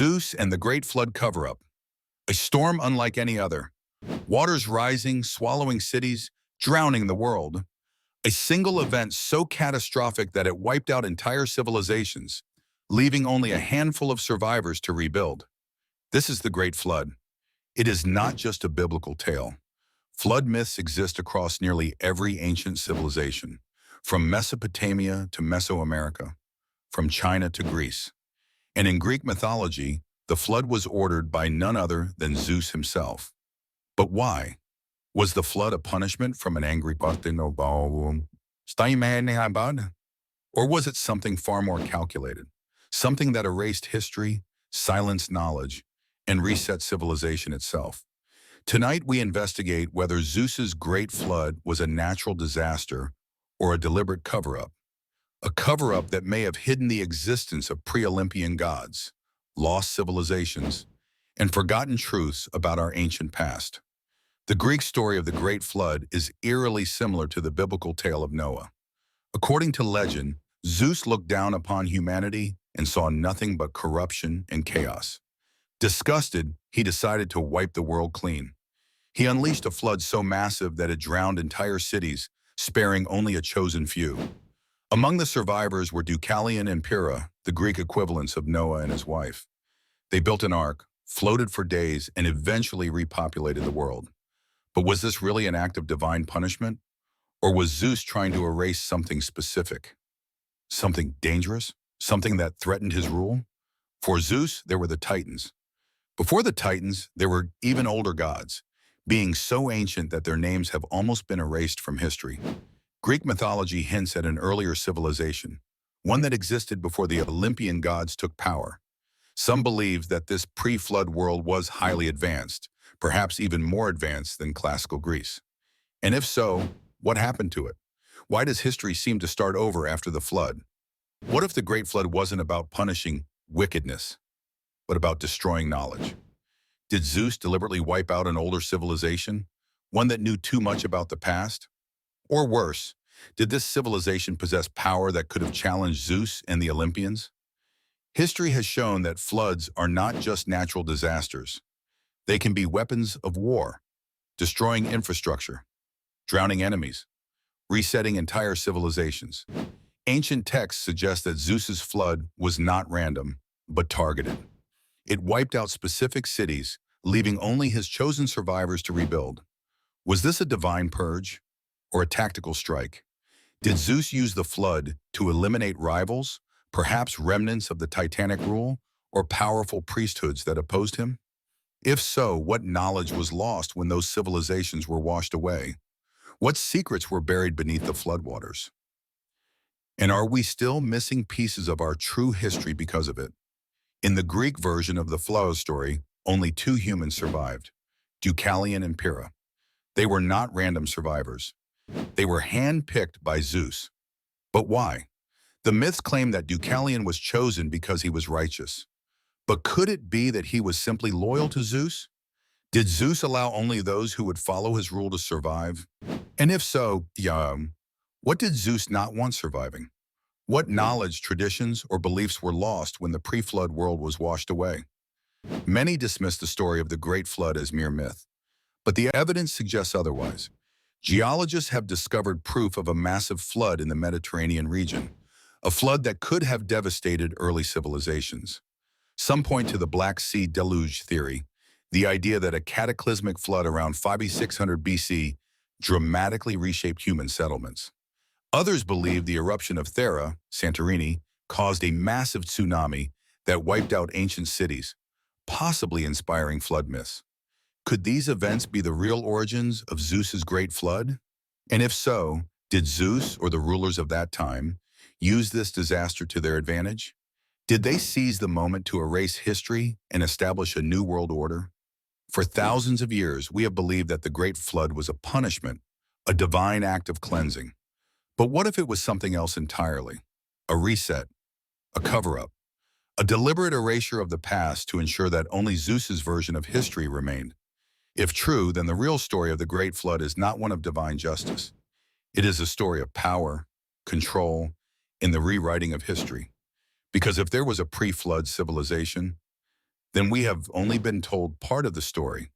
Zeus and the Great Flood cover-up. A storm unlike any other. Waters rising, swallowing cities, drowning the world. A single event so catastrophic that it wiped out entire civilizations, leaving only a handful of survivors to rebuild. This is the Great Flood. It is not just a biblical tale. Flood myths exist across nearly every ancient civilization, from Mesopotamia to Mesoamerica, from China to Greece. And in Greek mythology, the flood was ordered by none other than Zeus himself. But why? Was the flood a punishment from an angry God? Or was it something far more calculated? Something that erased history, silenced knowledge, and reset civilization itself? Tonight we investigate whether Zeus's great flood was a natural disaster or a deliberate cover-up. A cover-up that may have hidden the existence of pre-Olympian gods, lost civilizations, and forgotten truths about our ancient past. The Greek story of the Great Flood is eerily similar to the biblical tale of Noah. According to legend, Zeus looked down upon humanity and saw nothing but corruption and chaos. Disgusted, he decided to wipe the world clean. He unleashed a flood so massive that it drowned entire cities, sparing only a chosen few. Among the survivors were Deucalion and Pyrrha, the Greek equivalents of Noah and his wife. They built an ark, floated for days, and eventually repopulated the world. But was this really an act of divine punishment? Or was Zeus trying to erase something specific? Something dangerous? Something that threatened his rule? For Zeus, there were the Titans. Before the Titans, there were even older gods, beings so ancient that their names have almost been erased from history. Greek mythology hints at an earlier civilization, one that existed before the Olympian gods took power. Some believe that this pre-flood world was highly advanced, perhaps even more advanced than classical Greece. And if so, what happened to it? Why does history seem to start over after the flood? What if the Great Flood wasn't about punishing wickedness, but about destroying knowledge? Did Zeus deliberately wipe out an older civilization, one that knew too much about the past? Or worse, did this civilization possess power that could have challenged Zeus and the Olympians? History has shown that floods are not just natural disasters. They can be weapons of war, destroying infrastructure, drowning enemies, resetting entire civilizations. Ancient texts suggest that Zeus's flood was not random, but targeted. It wiped out specific cities, leaving only his chosen survivors to rebuild. Was this a divine purge or a tactical strike? Did Zeus use the flood to eliminate rivals, perhaps remnants of the Titanic rule, or powerful priesthoods that opposed him? If so, what knowledge was lost when those civilizations were washed away? What secrets were buried beneath the floodwaters? And are we still missing pieces of our true history because of it? In the Greek version of the flood story, only two humans survived, Deucalion and Pyrrha. They were not random survivors. They were hand-picked by Zeus. But why? The myths claim that Deucalion was chosen because he was righteous. But could it be that he was simply loyal to Zeus? Did Zeus allow only those who would follow his rule to survive? And if so, what did Zeus not want surviving? What knowledge, traditions, or beliefs were lost when the pre-flood world was washed away? Many dismiss the story of the Great Flood as mere myth, but the evidence suggests otherwise. Geologists have discovered proof of a massive flood in the Mediterranean region, a flood that could have devastated early civilizations. Some point to the Black Sea deluge theory, the idea that a cataclysmic flood around 5600 BC dramatically reshaped human settlements. Others believe the eruption of Thera, Santorini, caused a massive tsunami that wiped out ancient cities, possibly inspiring flood myths. Could these events be the real origins of Zeus's great flood? And if so, did Zeus or the rulers of that time use this disaster to their advantage? Did they seize the moment to erase history and establish a new world order? For thousands of years, we have believed that the Great Flood was a punishment, a divine act of cleansing. But what if it was something else entirely? A reset, a cover-up, a deliberate erasure of the past to ensure that only Zeus's version of history remained. If true, then the real story of the Great Flood is not one of divine justice. It is a story of power, control, and the rewriting of history. Because if there was a pre-flood civilization, then we have only been told part of the story,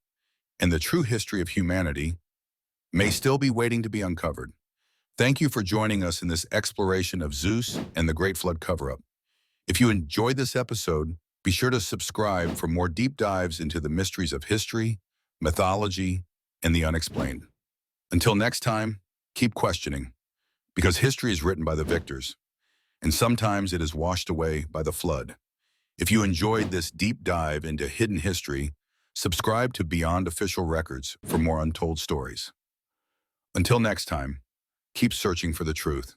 and the true history of humanity may still be waiting to be uncovered. Thank you for joining us in this exploration of Zeus and the Great Flood cover-up. If you enjoyed this episode, be sure to subscribe for more deep dives into the mysteries of history, mythology, and the unexplained. Until next time, keep questioning, because history is written by the victors, and sometimes it is washed away by the flood. If you enjoyed this deep dive into hidden history, subscribe to Beyond Official Records for more untold stories. Until next time, keep searching for the truth.